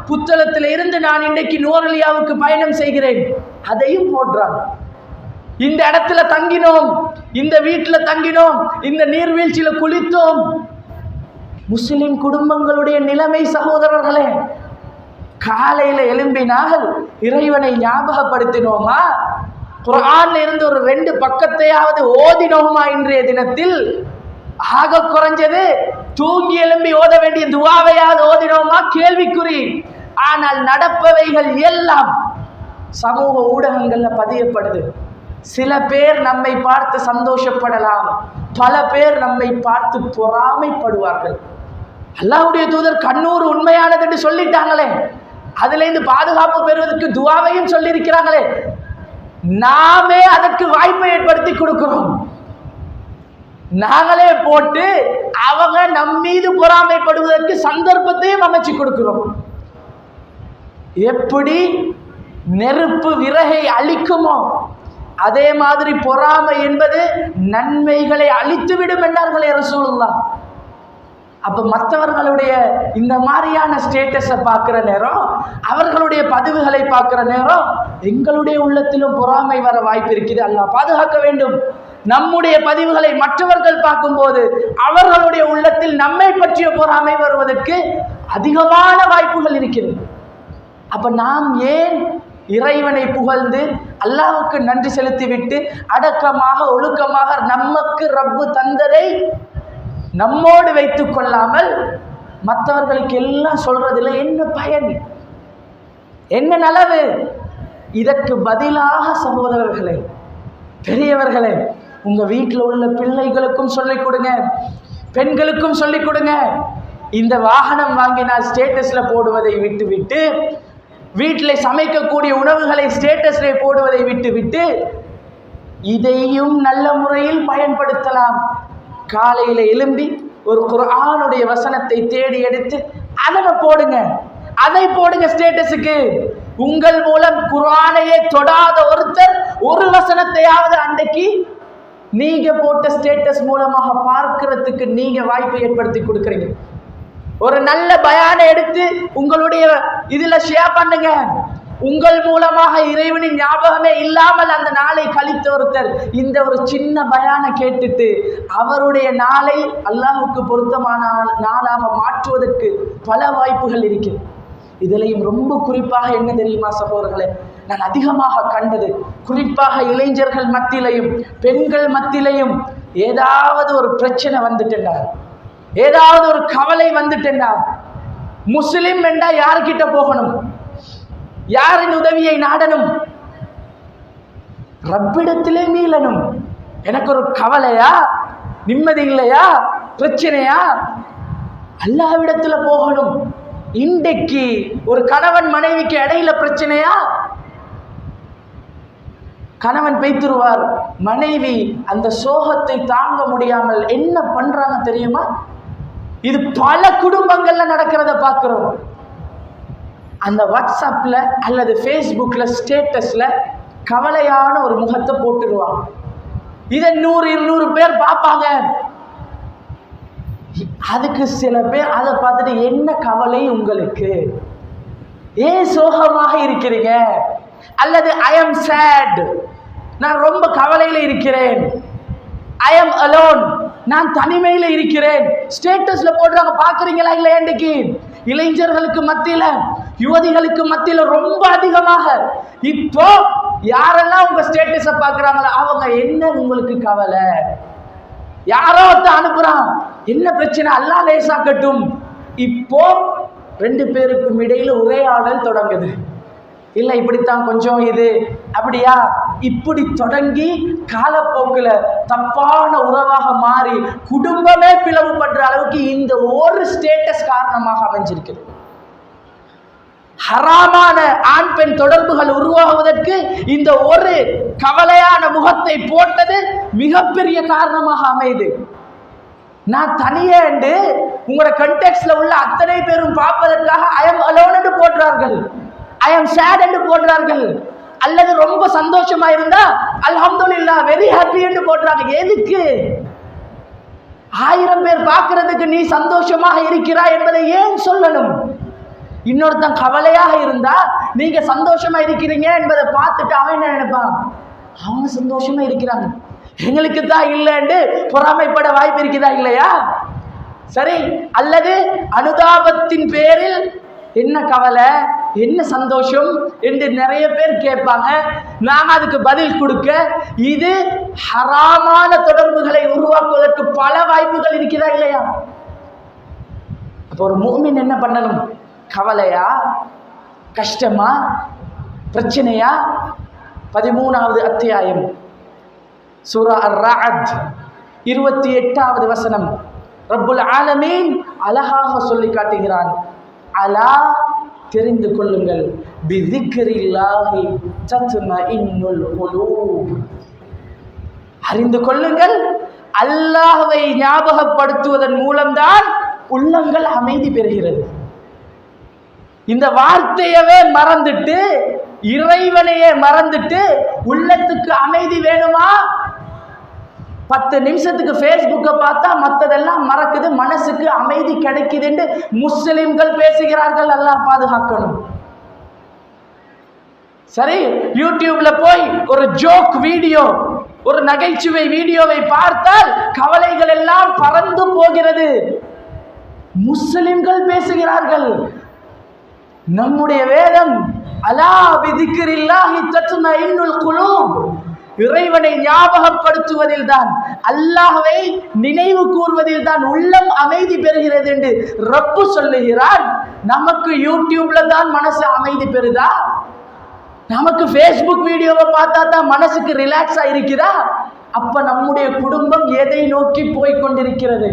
புத்தளத்தில் இருந்து நான் இன்றைக்கு நுவரெலியாவுக்கு பயணம் செய்கிறேன், அதையும் போடுறான். இந்த இடத்துல தங்கினோம், இந்த வீட்டில் தங்கினோம், இந்த நீர்வீழ்ச்சியில குளித்தோம். முஸ்லிம் குடும்பங்களுடைய நிலைமை சகோதரர்களே, காலையில எழும்பினால் இறைவனை ஞாபகப்படுத்தினோமா, குர்ஆன்ல இருந்து ஒரு 2 பக்கத்தையாவது ஓதினோமா, இன்றைய தினத்தில் ஆக குறைஞ்சது தூங்கி எழும்பி ஓத வேண்டிய துஆவையாவது ஓதினோமா, கேள்விக்குறி. ஆனால் நடப்பவைகள் எல்லாம் சமூக ஊடகங்கள்ல பதியப்படுது. சில பேர் நம்மை பார்த்து சந்தோஷப்படலாம், பல பேர் நம்மை பார்த்து பொறாமைப்படுவார்கள். அல்லாஹ்வுடைய தூதர் கண்ணூர் உண்மையானது என்று சொல்லிட்டாங்களே, அதுல இருந்து பாதுகாப்பு பெறுவதற்கு துஆவையும் சொல்லி இருக்கிறாங்களே, நாமே அதற்கு வாய்ப்பை ஏற்படுத்தி கொடுக்கிறோம். நாங்களே போட்டு அவங்க நம் மீது பொறாமைப்படுவதற்கு சந்தர்ப்பத்தையும் அமைச்சு கொடுக்கிறோம். எப்படி நெருப்பு விறகை அழிக்குமோ அதே மாதிரி பொறாமை என்பது நன்மைகளை அழித்துவிடும் என்றார்களே ரசூலுல்லாஹ். அப்ப மற்றவர்களுடைய இந்த மாதிரியான ஸ்டேட்டஸை பார்க்கிற நேரம், அவர்களுடைய பதிவுகளை பார்க்கிற நேரம் எங்களுடைய உள்ளத்திலும் பொறாமை வர வாய்ப்பு இருக்குது. அல்லாஹ் பாதுகாக்க வேண்டும். நம்முடைய பதிவுகளை மற்றவர்கள் பார்க்கும்போது அவர்களுடைய உள்ளத்தில் நம்மை பற்றிய பொறாமை வருவதற்கு அதிகமான வாய்ப்புகள் இருக்கிறது. அப்ப நாம் ஏன் இறைவனை புகழ்ந்து அல்லாஹ்வுக்கு நன்றி செலுத்திவிட்டு அடக்கமாக ஒழுக்கமாக நமக்கு ரப்பு தந்ததை நம்மோடு வைத்துக் கொள்ளாமல் மற்றவர்களுக்கு எல்லாம் சொல்றதில்லை? என்ன பயன், என்ன நலவு? இதற்கு பதிலாக சகோதரர்களே, பெரியவர்களே, உங்க வீட்டில் உள்ள பிள்ளைகளுக்கும் சொல்லிக் கொடுங்க, பெண்களுக்கும் சொல்லிக் கொடுங்க. இந்த வாகனம் வாங்கினால் ஸ்டேட்டஸ்ல போடுவதை விட்டுவிட்டு, வீட்டில் சமைக்கக்கூடிய உணவுகளை ஸ்டேட்டஸ்ல போடுவதை விட்டுவிட்டு இதையும் நல்ல முறையில் பயன்படுத்தலாம். காலையில எழும்பி ஒரு குர்ஆனுடைய வசனத்தை தேடி எடுத்து அதை போடுங்க, அதை போடுங்க ஸ்டேட்டஸுக்கு. உங்கள் மூலம் குர்ஆனையே தொடாத ஒருத்தர் ஒரு வசனத்தையாவது அன்றைக்கு நீங்க போட்ட ஸ்டேட்டஸ் மூலமாக பார்க்கிறதுக்கு நீங்க வாய்ப்பை ஏற்படுத்தி கொடுக்குறீங்க. ஒரு நல்ல பயானை எடுத்து உங்களுடைய இதுல ஷேர் பண்ணுங்க. உங்கள் மூலமாக இறைவனின் ஞாபகமே இல்லாமல் அந்த நாளை கழித்த ஒருத்தர் இந்த ஒரு சின்ன பயானை கேட்டுட்டு அவருடைய நாளை அல்லாஹ்வுக்கு பொருத்தமான நாளாக மாற்றுவதற்கு பல வாய்ப்புகள் இருக்கிறது. இதிலையும் ரொம்ப குறிப்பாக என்ன தெரியுமா சகோதரர்களே, நான் அதிகமாக கண்டது, குறிப்பாக இளைஞர்கள் மத்தியிலையும் பெண்கள் மத்தியிலையும் ஏதாவது ஒரு பிரச்சனை வந்துட்டேன்னா, ஏதாவது ஒரு கவலை வந்துட்டேன்னா, முஸ்லிம் என்றா யார்கிட்ட போகணும், யாரின் உதவியை நாடணும்? ரப்பிடத்திலே மீளணும். எனக்கு ஒரு கவலையா, நிம்மதி இல்லையா, பிரச்சனையா, அல்லாஹ்விடத்துல போகணும். இன்றைக்கு ஒரு கணவன் மனைவிக்கு இடையில பிரச்சனையா, கணவன் பேய்த்துருவார், மனைவி அந்த சோகத்தை தாங்க முடியாமல் என்ன பண்றாங்க தெரியுமா? இது பல குடும்பங்கள்ல நடக்கிறத பார்க்கிறோம். அந்த வாட்ஸ்அப்ல அல்லது ஃபேஸ்புக்ல ஸ்டேட்டஸ்ல கவலையான ஒரு முகத்தை போட்டுருவாங்க. இதை 100-200 பேர் பார்ப்பாங்க. அதுக்கு சில பேர் அதை பார்த்துட்டு என்ன கவலை உங்களுக்கு, ஏன் சோகமாக இருக்கிறீங்க, அல்லது ஐ எம் சேட், நான் ரொம்ப கவலையில இருக்கிறேன், ஐ எம் அலோன், நான் தனிமையில இருக்கிறேன், ஸ்டேட்டஸ்ல போடுறாங்க. பாக்குறீங்களா இல்லையா? இன்றைக்கு இளைஞர்களுக்கு மத்தியில, யுவதிகளுக்கு மத்தியில ரொம்ப அதிகமாக இப்போ யாரெல்லாம் உங்க ஸ்டேட்டஸ பாக்குறாங்களோ அவங்க என்ன உங்களுக்கு கவலை, யாரோ அனுப்புறான், என்ன பிரச்சனை, அல்லாஹ் லேசாக்கட்டும். இப்போ 2 பேருக்கும் இடையில உரையாடல் தொடங்குது. இல்லை இப்படித்தான் கொஞ்சம் இது அப்படியா, இப்படி தொடங்கி காலப்போக்கில் தப்பான உறவாக மாறி குடும்பமே பிளவுபடுற அளவுக்கு இந்த ஒரு ஸ்டேட்டஸ் காரணமாக அமைஞ்சிருக்கிறது. ஹராமான ஆண் பெண் தொடர்புகள் உருவாகுவதற்கு இந்த ஒரு கவலையான முகத்தை போட்டது மிகப்பெரிய காரணமாக அமையுது. நான் தனியே உங்களோட கண்டெக்ஸ்ட்ல உள்ள அத்தனை பேரும் பார்ப்பதற்காக ஐ எம் அலோன் என்று போடுறார்கள், ஐ எம் சேட் என்று போடுறார்கள், அல்லது ரொம்ப சந்தோஷமா இருந்தா அல்ஹம்துலில்லாஹ் வெரி ஹாப்பி என்று போடுறாங்க. எதுக்கு? 1000 பேர் பார்க்கிறதுக்கு நீ சந்தோஷமாக இருக்கிறாய் என்பதை ஏன் சொல்லணும்? இன்னொருத்தன் கவலையாக இருந்தா நீங்க சந்தோஷமா இருக்கிறீங்க என்பதை பார்த்துட்டு அவன் என்ன நினைப்பான், அவங்க சந்தோஷமா இருக்கிறாங்க, எங்களுக்கு தான் இல்லைன்னு பொறாமைப்பட வாய்ப்பு இருக்குதா இல்லையா? சரி, அல்லது அனுதாபத்தின் பேரில் என்ன கவலை என்ன சந்தோஷம் என்று நிறைய பேர் கேட்பாங்க. நாம அதுக்கு பதில் கொடுக்க இது ஹராமான தொடர்புகளை உருவாக்குவதற்கு பல வாய்ப்புகள் இருக்கிறதா இல்லையா? அப்போ ஒரு முஃமின் என்ன பண்ணணும்? கவலையா, கஷ்டமா, பிரச்சனையா? 13வது அத்தியாயம் சூரா அர்-ரஅத் 28வது வசனம் ரப்புல் ஆலமீன் அழகாக சொல்லி காட்டுகிறான். அலா, தெரிந்து கொள்ளுங்கள், பிதிக்ரில்லாஹி தத்மஇன்னுல் குலூப், அறிந்து கொள்ளுங்கள், அல்லாஹ்வை ஞாபகப்படுத்துவதன் மூலம்தான் உள்ளங்கள் அமைதி பெறுகிறது. இந்த வார்த்தையவே மறந்துட்டு இறைவனையே மறந்துட்டு உள்ளத்துக்கு அமைதி வேணுமா? 10 நிமிஷத்துக்கு ஃபேஸ்புக்கை பார்த்தா மற்றதெல்லாம் மறக்குது, மனசுக்கு அமைதி கிடைக்குது என்று முஸ்லிம்கள் பேசுகிறார்கள். அல்லாஹ் பாதுகாக்கணும். சரி, யூடியூப்ல போய் ஒரு ஜோக் வீடியோ, ஒரு நகைச்சுவை வீடியோவை பார்த்தால் கவலைகள் எல்லாம் பறந்து போகிறது. முஸ்லிம்கள் பேசுகிறார்கள். நம்முடைய வேதம் அலா பிதிக்ரில்லாஹி தத்மஇன்னுல் குலூப், இறைவனை ஞாபகப்படுத்துவதில் தான், அல்லாஹ்வை நினைவு கூர்வதில் தான் உள்ளம் அமைதி பெறுகிறது என்று ரப்பு சொல்லுகிறார். நமக்கு யூடியூப்ல தான் மனசு அமைதி பெறுதா? நமக்கு ஃபேஸ்புக் வீடியோவை பார்த்தா தான் மனசுக்கு ரிலாக்ஸா இருக்குதா? அப்ப நம்முடைய குடும்பம் எதை நோக்கி போய் கொண்டிருக்கிறது?